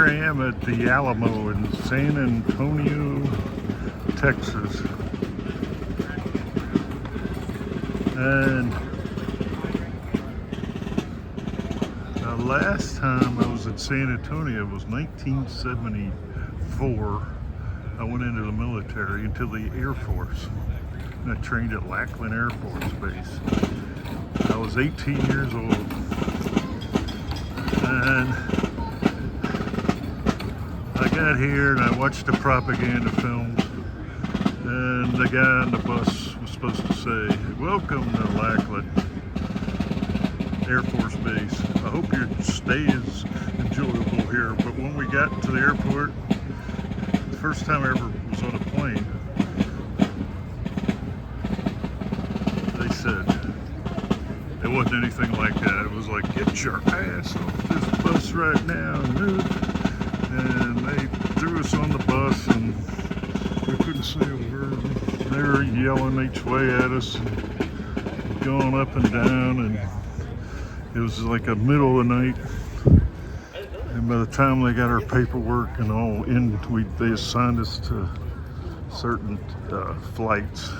here I am at the Alamo in San Antonio, Texas. And the last time I was at San Antonio was 1974. I went into the military, into the Air Force. And I trained at Lackland Air Force Base. I was 18 years old. And I got here and I watched the propaganda films, and the guy on the bus was supposed to say, "Welcome to Lackland Air Force Base. I hope your stay is enjoyable here." But when we got to the airport, the first time I ever was on a plane, they said it wasn't anything like that. It was like, "Get your ass off this bus right now, dude." And they threw us on the bus and we couldn't say a word. They were yelling each way at us and going up and down, and it was like a middle of the night. And by the time they got our paperwork and all in, they assigned us to certain flights.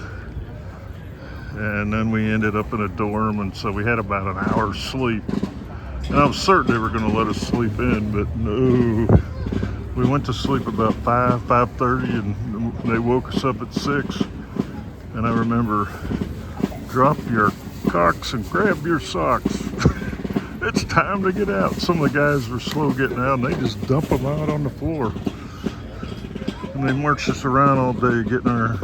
And then we ended up in a dorm, and so we had about an hour's sleep. And I was certain they were going to let us sleep in, but no. We went to sleep about 5:30, and they woke us up at 6. And I remember, "Drop your cocks and grab your socks. It's time to get out." Some of the guys were slow getting out, and they just dump them out on the floor. And they marched us around all day getting our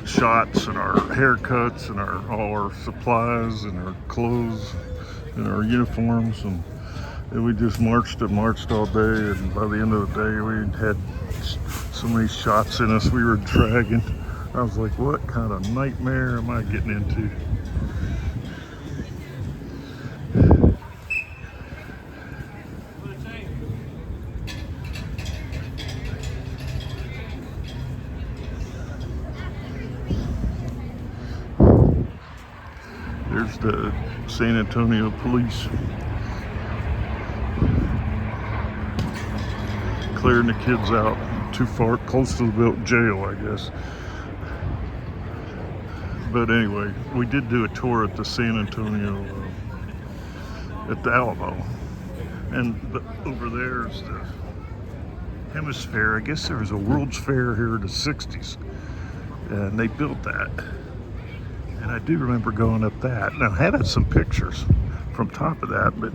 shots and our haircuts and all our supplies and our clothes and our uniforms, and we just marched all day. And by the end of the day, we had so many shots in us we were dragging. I was like, what kind of nightmare am I getting into? There's the San Antonio police clearing the kids out too far, close to the jail, I guess. But anyway, we did do a tour at the San Antonio, at the Alamo. And over there is the Hemisphere. I guess there was a World's Fair here in the 60s. And they built that. And I do remember going up that. Now, I had some pictures from top of that, but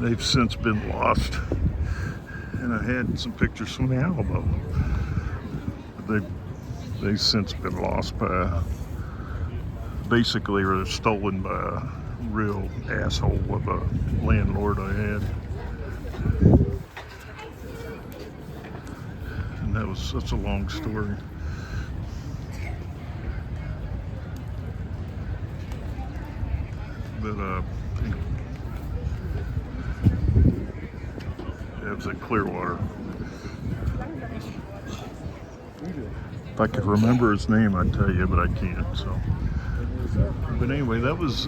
they've since been lost. And I had some pictures from the Alamo. They've since been lost by, basically, or stolen by a real asshole of a landlord I had. And that's a long story. But it was at Clearwater. If I could remember his name, I'd tell you, but I can't. So, but anyway, that was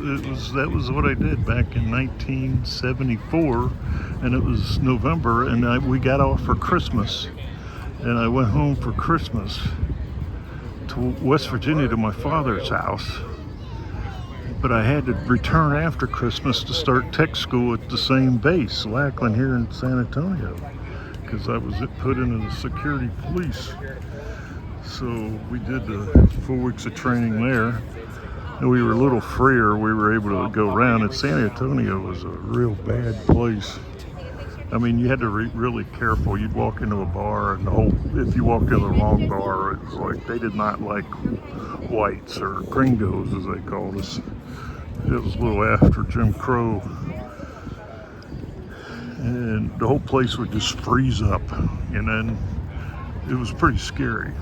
what I did back in 1974, and it was November, and we got off for Christmas, and I went home for Christmas to West Virginia to my father's house. But I had to return after Christmas to start tech school at the same base, Lackland, here in San Antonio, because I was put into the security police. So we did the 4 weeks of training there, and we were a little freer. We were able to go around, and San Antonio was a real bad place. I mean, you had to be really careful. You'd walk into a bar, and if you walked into the wrong bar, it was like they did not like whites, or gringos as they called us. It was a little after Jim Crow, and the whole place would just freeze up, and then it was pretty scary.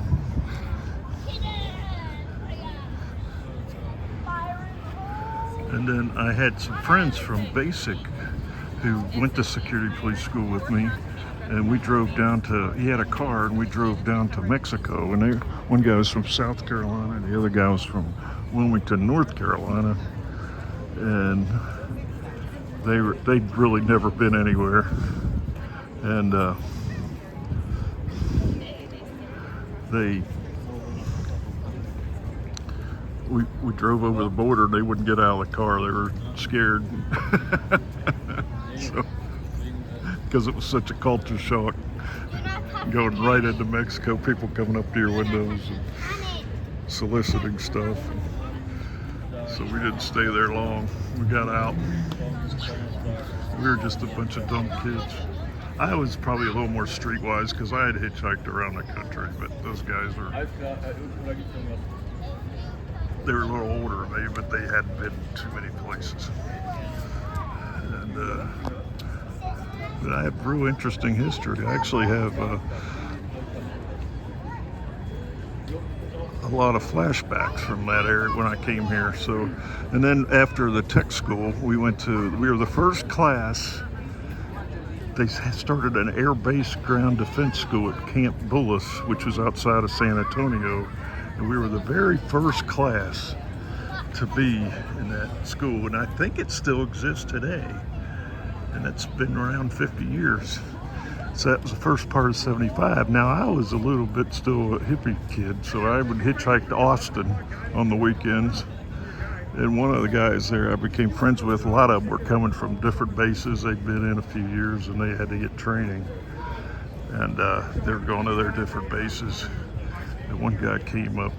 And then I had some friends from Basic who went to security police school with me, and we drove down to, he had a car, and we drove down to Mexico, and one guy was from South Carolina, and the other guy was from Wilmington, North Carolina, and they'd really never been anywhere, and we drove over the border, and they wouldn't get out of the car. They were scared. So, because it was such a culture shock, going right into Mexico, people coming up to your windows and soliciting stuff. So we didn't stay there long. We got out. We were just a bunch of dumb kids. I was probably a little more streetwise because I had hitchhiked around the country, but those guys they were a little older than me, but they hadn't been too many places. And but I have real interesting history. I actually have a lot of flashbacks from that area when I came here. So, and then after the tech school, we were the first class. They started an air base ground defense school at Camp Bullis, which was outside of San Antonio. And we were the very first class to be in that school. And I think it still exists today. And it's been around 50 years. So that was the first part of 75. Now, I was a little bit still a hippie kid, so I would hitchhike to Austin on the weekends. And one of the guys there I became friends with, a lot of them were coming from different bases. They'd been in a few years and they had to get training. And they were going to their different bases. And one guy came up,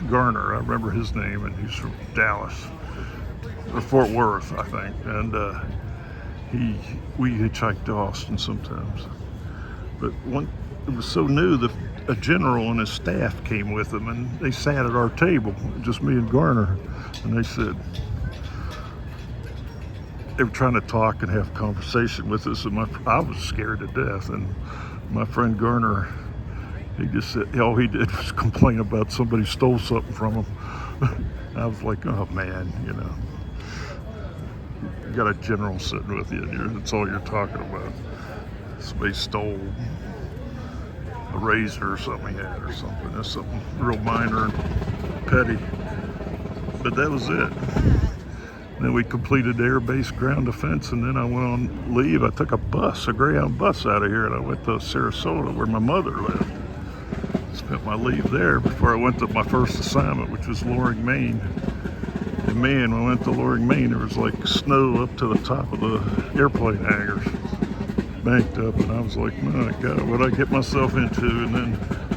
Garner, I remember his name, and he's from Dallas, or Fort Worth, I think. And we hitchhiked to Austin sometimes. But it was so new that a general and his staff came with him, and they sat at our table, just me and Garner. And they said, they were trying to talk and have conversation with us, and I was scared to death. And my friend Garner, he just said, all he did was complain about somebody stole something from him. I was like, oh man, you know. You got a general sitting with you, and that's all you're talking about. Somebody stole a razor or something he had or something. That's something real minor and petty. But that was it. Then we completed the air base ground defense, and then I went on leave. I took a Greyhound bus out of here, and I went to Sarasota where my mother lived. Spent my leave there before I went to my first assignment, which was Loring, Maine. And man, when I went to Loring, Maine, there was like snow up to the top of the airplane hangars, banked up, and I was like, my God, what'd I get myself into?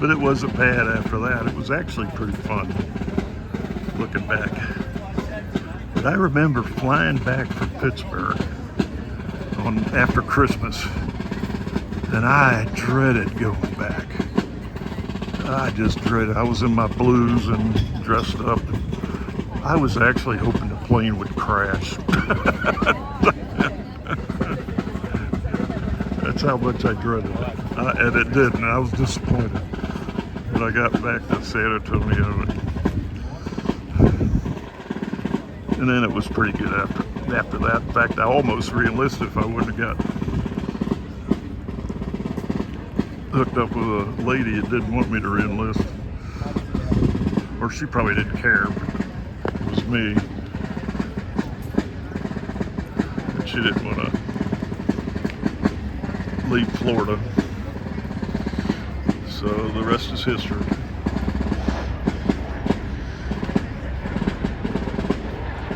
But it wasn't bad after that. It was actually pretty fun, looking back. But I remember flying back from Pittsburgh after Christmas, and I dreaded going back. I just dreaded. I was in my blues and dressed up. I was actually hoping the plane would crash. That's how much I dreaded it. And it didn't. I was disappointed. But I got back to San Antonio. And then it was pretty good after that. In fact, I almost re-enlisted if I wouldn't have got hooked up with a lady that didn't want me to re-enlist. Or she probably didn't care. It was me. And she didn't want to leave Florida. So the rest is history.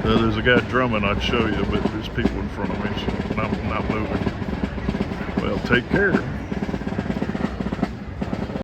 There's a guy drumming, I'd show you, but there's people in front of me, so I'm not moving. Well, take care.